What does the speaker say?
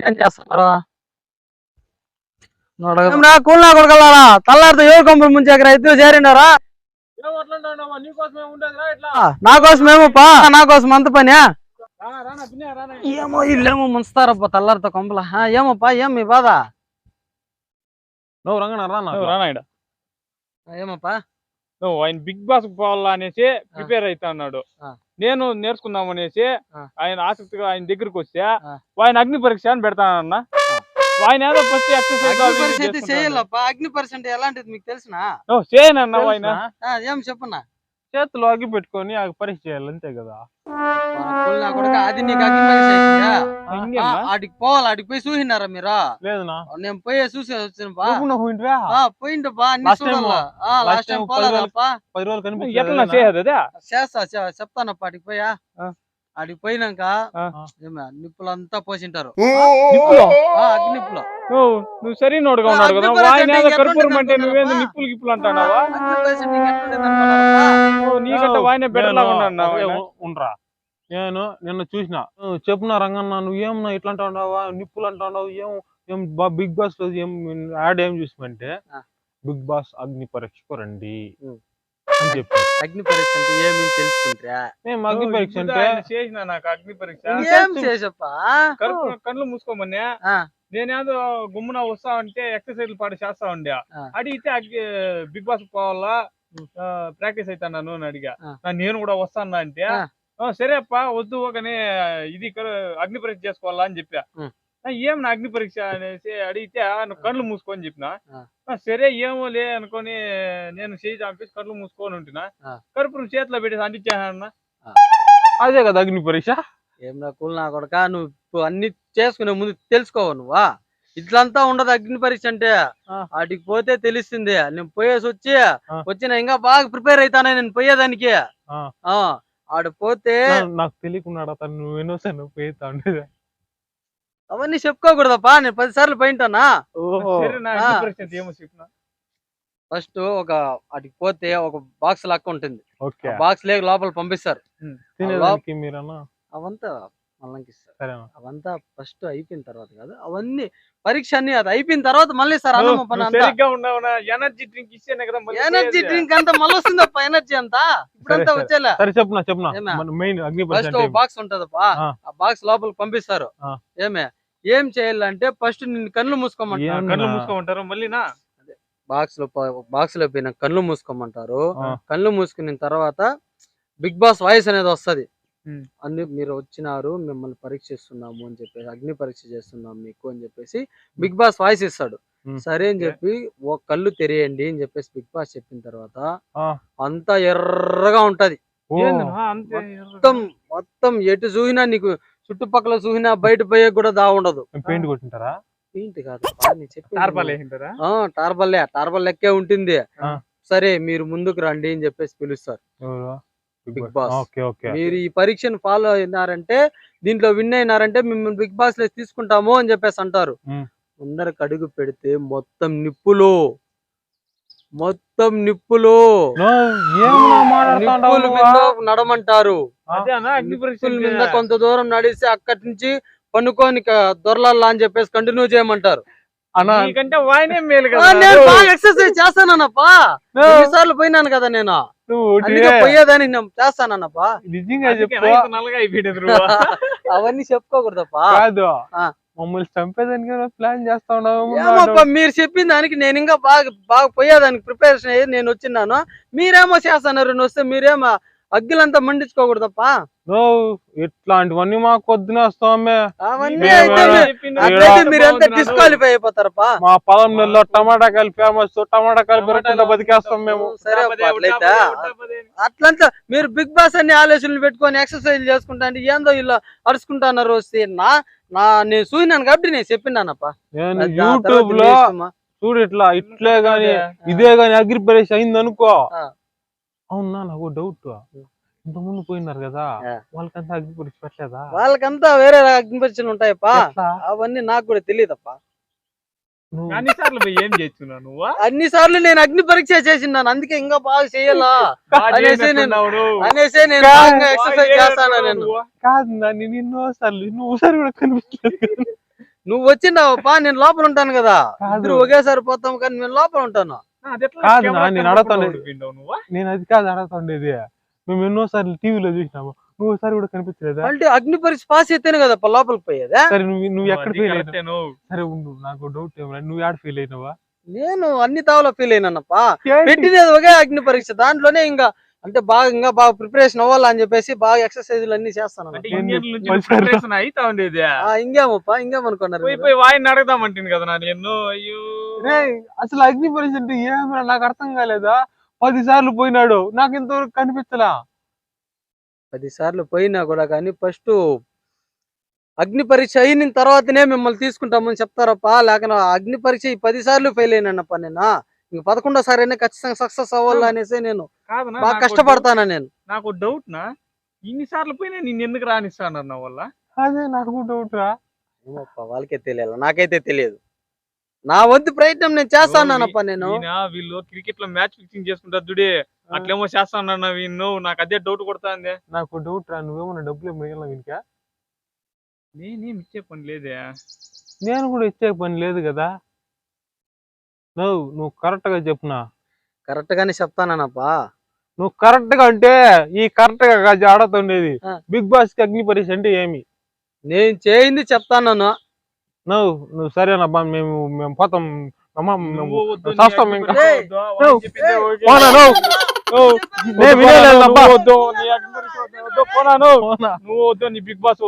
ఏం చేస్తున్నారు? కూల్ నా కొడకల్లారా తల్లారితో ఎవరు కొంపలు ముంచాక రైతు చేరిండారా? నా కోసం ఏమోపా, నా కోసం అంత పని ఏమో ఇల్లేమో ముంచుతారప్ప తల్లారితో కొంపల. ఏమోపా ఏం మీ బాధ? నువ్వు రంగన ఏమోపా? నువ్వు ఆయన బిగ్ బాస్ పోవాలా అనేసి ప్రిపేర్ అవుతా అన్నాడు. నేను నేర్చుకుందాం అనేసి ఆయన ఆసక్తిగా ఆయన దగ్గరికి వస్తే ఆయన అగ్ని పరీక్ష అని పెడతానన్నా. ఆయన ఏదో ఫస్ట్ ఎక్సర్సైజ్ చేయాలప్ప. అగ్ని పరీక్ష అంటే ఎలాంటిది మీకు తెలిసిన? చేయనన్నా ఆయన ఏం చెప్పన్నా? చేతులు అగ్గి పెట్టుకొని పరీక్ష చేయాలి అంతే కదా. అది నీకు అగ్ని పరీక్ష ఆడికి పోవాలి. ఆడికి పోయి చూసినారా మీరు? లేదనా, నేను పోయి చూసి వచ్చిన పోయింటప్పా. Last time పోలేదప్పా. 10 రోజులు కనిపించదు. చేస్తా చెప్తానప్ప. ఆడికి పోయా ఆడికి పోయినాక నిప్పులంతా పోసింటారు. అగ్ని నిప్పులు. నువ్వు సరైనోడుగా ఉన్నాడు కదా. ఆయన కర్పూరం అంటే నువ్వేందు నిప్పులు గిప్పులు అంటావా? నీకంటే ఆయన బెటర్ లాగా ఉండరా. నేను నిన్న చూసిన చెప్పున్నా రంగన్న నువ్వేమన్నా ఇట్లా అంటావు, నిప్పులు అంటావు, ఏం బిగ్ బాస్ లో ఏం యాడ్ ఏం చూసామంటే బిగ్ బాస్ అగ్ని పరీక్షకు రండి అని చెప్పి. అగ్ని పరీక్ష అంటే ఏమి తెలుసుకుంటా? మేము అగ్ని పరీక్ష అంటే చేసిన నాకు అగ్ని పరీక్ష కళ్ళు మూసుకోమన్నా. నేనేదో గుమ్మున వస్తా ఉంటే ఎక్సర్సైజ్ పాటు చేస్తా ఉండే. అడిగితే బిగ్ బాస్ పోవాలా ప్రాక్టీస్ అవుతాను అని అడిగా. నేను కూడా వస్తాను అంటే సరే అప్ప వద్దు ఒకనే ఇది అగ్ని పరీక్ష చేసుకోవాలా అని చెప్పా. ఏం నా అగ్ని పరీక్ష అనేసి అడిగితే నువ్వు కళ్ళు మూసుకొని చెప్పిన. సరే ఏమో లే అనుకొని నేను చేయి చంపేసి కళ్ళు మూసుకొని ఉంటున్నా. కర్పూరం చేతిలో పెట్టేసి అంటించానన్నా. అదే కదా అగ్ని పరీక్ష. ఏం నా కూల్ నా కొడక, నువ్వు అన్ని చేసుకునే ముందు తెలుసుకోవు నువ్వా? ఇట్లంతా ఉండదు అగ్ని పరీక్ష అంటే. వాటికి పోతే తెలుస్తుంది. నేను పోయేసి వచ్చిన ఇంకా బాగా ప్రిపేర్ అవుతానే నేను పోయేదానికి. ఆడు పోతే నాకు తెలియకున్నాడు అతను. నువ్వు ఎన్నోసార్లు పోయేతా ఉండేది. అవన్నీ చెప్పుకోకూడదప్పా. నేను 10 సార్లు పోయింటానా. ఫస్ట్ ఒక వాటికి పోతే ఒక బాక్స్ లెక్క ఉంటుంది. బాక్స్ లేక లోపల పంపిస్తారు. అవంతా మళ్ళీ అవంతా ఫస్ట్ అయిపోయిన తర్వాత కాదు, అవన్నీ పరీక్ష అన్ని అది అయిపోయిన తర్వాత మళ్ళీ సార్ ఎనర్జీ డ్రింక్ ఇస్తేనే కదా. ఎనర్జీ డ్రింక్ అంతా మళ్ళీ వస్తుందప్ప. ఎనర్జీ అంతా ఇప్పుడంతా వచ్చేలా. ఫస్ట్ బాక్స్ ఉంటదప్పా. ఆ బాక్స్ లోపల పంపిస్తారు. ఏం చేయాలంటే ఫస్ట్ నిన్ను కళ్ళు మూసుకోమంటారు. కళ్ళు మూసుకోమంటారు. మళ్ళీ బాక్స్ లో పోయిన కళ్ళు మూసుకోమంటారు. కళ్ళు మూసుకున్న తర్వాత బిగ్ బాస్ వాయిస్ అనేది వస్తది. అన్ని మీరు వచ్చినారు, మిమ్మల్ని పరీక్షిస్తున్నాము అని చెప్పేసి, అగ్ని పరీక్ష చేస్తున్నాం మీకు అని చెప్పేసి బిగ్ బాస్ వాయిస్ ఇస్తాడు. సరే అని చెప్పి ఒక కళ్ళు తెరియండి అని చెప్పేసి బిగ్ బాస్ చెప్పిన తర్వాత అంతా ఎర్రగా ఉంటది. మొత్తం ఎటు చూసినా నీకు చుట్టుపక్కల చూసినా బయట పోయే కూడా దా ఉండదు. పెయింట్ కొట్టింటారా? పెయింట్ కాదు, టార్బల్ లెక్కే ఉంటుంది. సరే మీరు ముందుకు రండి అని చెప్పేసి పిలుస్తారు బిగ్ బాస్. మీరు ఈ పరీక్షను ఫాలో అయినారంటే, దీంట్లో విన్ అయినారంటే మిమ్మల్ని బిగ్ బాస్ లో తీసుకుంటాము అని చెప్పేసి అంటారు. ముందరకు అడుగు పెడితే మొత్తం నిప్పులు నడమంటారు. మీద కొంత దూరం నడిస్తే అక్కడి నుంచి పనుకోని దొరలల్లా అని చెప్పేసి కంటిన్యూ చేయమంటారు. ఎక్సర్సైజ్ చేస్తానన్నప్పా. ఎన్నిసార్లు పోయినాను కదా నేను. పోయేదాన్ని నేను చేస్తానన్నప్పా. అవన్నీ చెప్పుకోకూడదప్పా. మమ్మల్ని చంపేదానికి ప్లాన్ చేస్తా ఉన్నావు. మీరు చెప్పిన దానికి నేను ఇంకా బాగా పోయేదానికి ప్రిపరేషన్ అయ్యి నేను వచ్చినాను. మీరేమో చేస్తున్నారు. నేను వస్తే మీరేమో అగ్గిలంతా మండించుకోకూడదప్పా. ఇట్లాంటివన్నీ మాకు వద్దునే స్వామి. మీరంతా డిస్క్వాలిఫై అయిపోతారప్పా. మా పొలంలో టమాటా కాయలు ఫేమస్. టమాటా కాయలు పెరగకుండా బతికేస్తాం మేము. సరే అట్లంతా మీరు బిగ్ బాస్ అన్ని ఆలోచనలు పెట్టుకొని ఎక్సర్సైజ్ చేసుకుంటా అంటే ఏందో ఇలా అరుచుకుంటున్నారు. నేను చూసినాను కాబట్టి నేను చెప్పినానప్పా. యూట్యూబ్ లో చూడు ఇట్లే గాని ఇదే గాని అగ్రి పరీక్ష అయింది అనుకో. అవునా, నాకు డౌట్. ఇంత ముందు పోయినారు కదా, వాళ్ళకంతా అగ్ని పరీక్ష పెట్టలేదా? వాళ్ళకంతా వేరే అగ్ని పరీక్షలు ఉంటాయప్పా. అవన్నీ నాకు కూడా తెలియదప్పా. అన్ని సార్లు పోయి ఏం చేస్తున్నావు నువ్వు? అన్ని సార్లు నేను అగ్ని పరీక్ష చేసినాను, అందుకే ఇంకా బాగా చేయాలా అనేసి నేను ఎక్సర్సైజ్ చేస్తాను. నేను కాదు నేను ఎన్నోసార్లు నువ్వుసారి కూడా కనిపించలేదు. నువ్వు వచ్చినావప్పా, నేను లోపల ఉంటాను కదా, ఇద్దరు ఒకేసారి పోతాం కానీ నేను లోపల ఉంటాను. కాదు నేను నేను అది కాదు అడుగుతుండేది. మేము ఎన్నోసార్లు టీవీలో చూసినాము, నువ్వు ఒకసారి కూడా కనిపించలేదా? అంటే అగ్ని పరీక్ష పాస్ అయితేనే కదా లోపలికి పోయేదా? సరే నువ్వు ఎక్కడ ఫీల్ అయినావు? సరే ఉండు, నాకు డౌట్ నువ్వు ఎక్కడ ఫీల్ అయినావా? నేను అన్ని తావులో ఫీల్ అయినానప్పా. పెట్టినది ఒకే అగ్ని పరీక్ష, దాంట్లోనే ఇంకా అంటే బాగా ప్రిపరేషన్ అవ్వాలా అని చెప్పేసి బాగా ఎక్సర్సైజ్లు అన్ని చేస్తాను. ఇంకేమప్పా, ఇంకేమనుకున్నారు? వాయిని అడగదామంటుంది కదా నేను. అయ్యో అసలు అగ్ని పరీక్ష అంటే ఏమిరా నాకు అర్థం కాలేదా? 10 సార్లు పోయినాడు, నాకు ఇంతవరకు కనిపించలా. 10 సార్లు పోయినా కూడా కానీ ఫస్ట్ అగ్ని పరీక్ష అయిన తర్వాతనే మిమ్మల్ని తీసుకుంటామని చెప్తారప్పా. లేక అగ్ని పరీక్ష ఈ 10 సార్లు ఫెయిల్ అయినానప్ప నేను. ఇంక 11వ సారి అయినా ఖచ్చితంగా సక్సెస్ అవ్వాలి అనేసి నేను బాగా కష్టపడతానా. నేను నాకు డౌట్ నా, ఇన్ని సార్లు పోయినా నిన్ను ఎందుకు రానిస్తాను నా వల్ల? అదే నాకు డౌట్ రా. వాళ్ళకే తెలియాలి, నాకైతే తెలియదు. నా వంతు ప్రయత్నం నేను చేస్తానప్ప. నేను వీళ్ళు క్రికెట్ లో మ్యాచ్ ఫిక్సింగ్ చేసుకుంటారు చూడే, అట్లేమో చేస్తాను వీళ్ళు. నాకు అదే డౌట్ కొడతాంది. నాకు డౌట్ రా, నువ్వేమన్నా డబ్బులు మిగిలిన వీనికా? నేనేం ఇచ్చే పని లేదే. నేను కూడా ఇచ్చే పని లేదు కదా. నువ్వు కరెక్ట్ గా చెప్పునా? కరెక్ట్ గానే చెప్తానప్పా. నువ్వు కరెక్ట్ గా అంటే ఈ కరెక్ట్ గా ఆడుతుండేది బిగ్ బాస్ కి అగ్ని పరీక్ష అంటే ఏమి? నేను చేయింది చెప్తాను. నువ్వు సరేనబ్బా, మేము పోతాం. నువ్వు బిగ్ బాస్